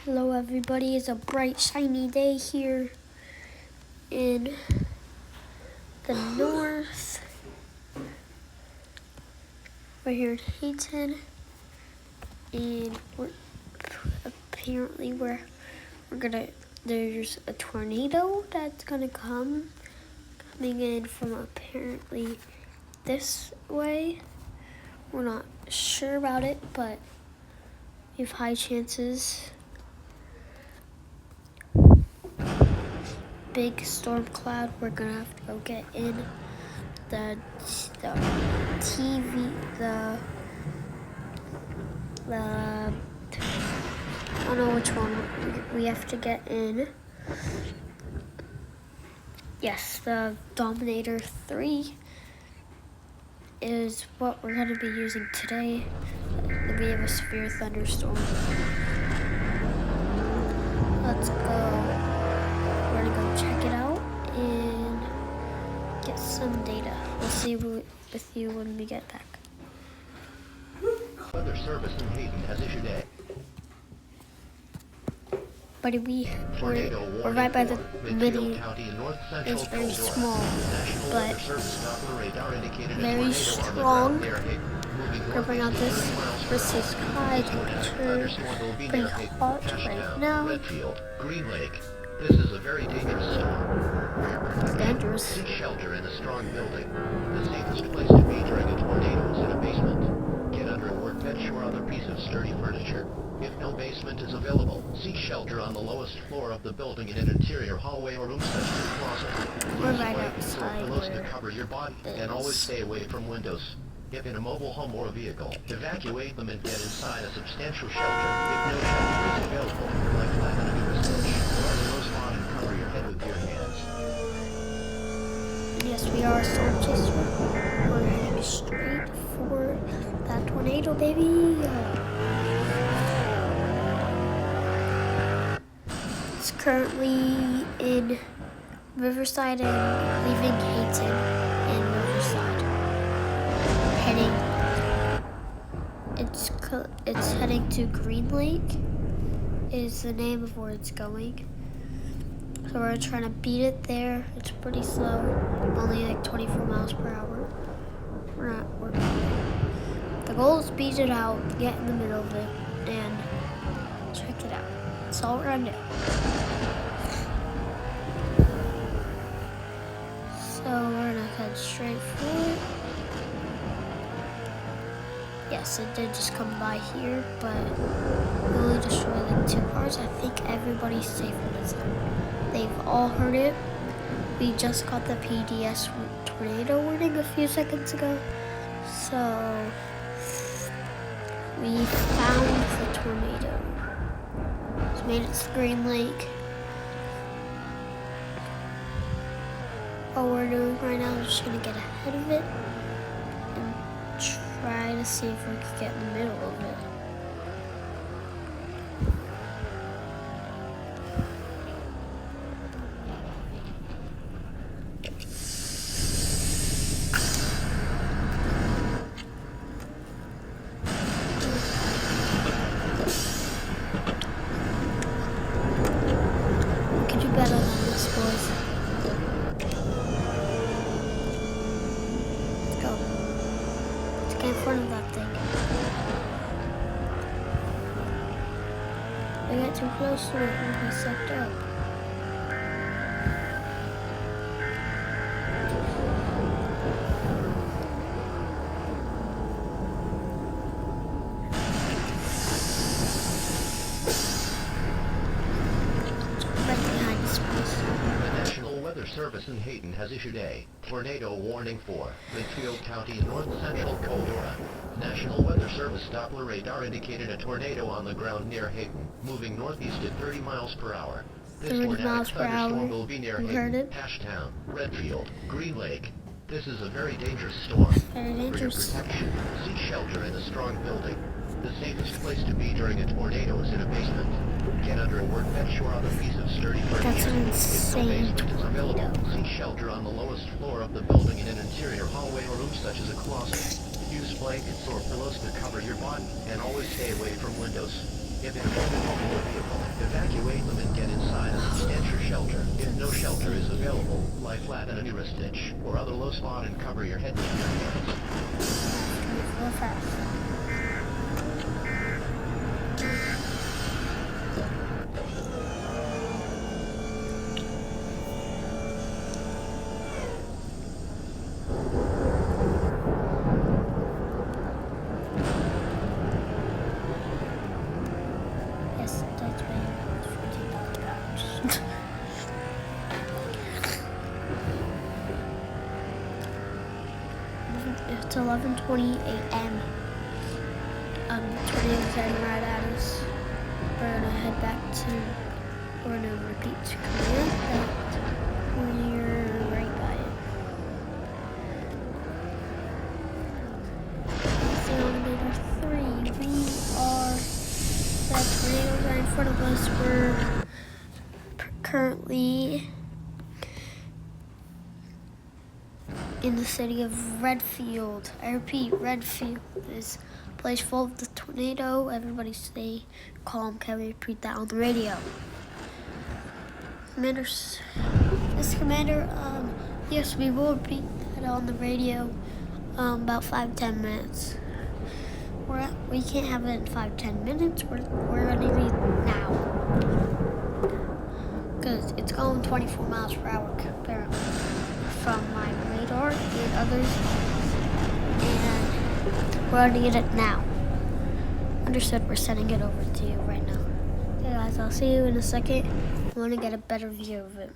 Hello everybody, it's a bright shiny day here in the north. We're here in Hayton and there's a tornado that's coming in from apparently this way. We're not sure about it, but we have high chances. Big storm cloud. We're gonna have to go get in the TV, the I don't know which one we have to get in. Yes, the Dominator 3 is what we're gonna be using today. We have a severe thunderstorm. Let's go. We're gonna go check it out and get some data. We'll see with you when we get back. Weather Service in Hayton has issued a But we're right by the mini. It's very small, but very strong. Gripping out this risky sky temperature. Pretty hot right now. Redfield, Green Lake. This is a very dangerous storm. It's dangerous. Seek shelter in a strong building. The safest place to be during a tornado is in a basement. Get under a workbench or other piece of sturdy furniture. If no basement is available, seek shelter on the lowest floor of the building in an interior hallway or room such as a closet. We're right outside Pillows to cover your body, and always stay away from windows. If in a mobile home or a vehicle, evacuate them and get inside a substantial shelter. If no shelter is available, lie flat under a stitch, or on the nose lawn and cover your head with your hands. Yes, we are a storm chaser. We're heading straight for that tornado, baby. It's currently in Riverside and leaving Hayton in Riverside. It's heading to Green Lake is the name of where it's going. So we're trying to beat it there. It's pretty slow, only like 24 miles per hour. The goal is beat it out, get in the middle of it, and check it out. That's all we're gonna do. So we're gonna head straight for it. Yes, it did just come by here, but really destroyed like 2 cars. I think everybody's safe in this zone. They've all heard it. We just got the PDS tornado warning a few seconds ago. So we found the tornado. It's made it to Green Lake. All we're doing right now is just gonna get ahead of it and try to see if we can get in the middle of it. We can do better than this, boys. Let's go. Let's get in front of that thing. We get too close to it and we sucked up. Right behind us, please. The National Weather Service in Hayton has issued a tornado warning for Litchfield County, north central Caldera. National Weather Service Doppler radar indicated a tornado on the ground near Hayton, moving northeast at 30 miles per hour. This 30 tornadic miles per thunderstorm hour. will be near You heard Hayton, it. Ashtown, Redfield, Green Lake. This is a very dangerous storm. Very For your dangerous. protection, seek shelter in a strong building. The safest place to be during a tornado is in a basement. Get under a workbench or other piece of sturdy furniture. That's an insane If no basement is available, tornado. seek shelter on the lowest floor of the building in an interior hallway or room such as a closet. Use blankets or pillows to cover your body, and always stay away from windows. If encountered multiple vehicle, evacuate them and get inside and enter shelter. If no shelter is available, lie flat in a tourist ditch or other low spot and cover your head with your hands. Move real fast. Yes, that's right. It's 14,000 pounds. It's 11:20 a.m. Tornado's heading right at us. We're gonna head back to. We're gonna repeat to command that we're right by it. Elevator 3. We are. The tornadoes are in front of us. We're currently in the city of Redfield. I repeat, Redfield is a place full of the tornado. Everybody stay calm. Can we repeat that on the radio? This commander, yes, we will repeat that on the radio, about 5-10 minutes. We can't have it in 5-10 minutes. We're gonna leave now. Because it's going 24 miles per hour, apparently, from my radar and others, and we're gonna get it now. Understood. We're sending it over to you right now. Okay, guys, I'll see you in a second. I want to get a better view of it.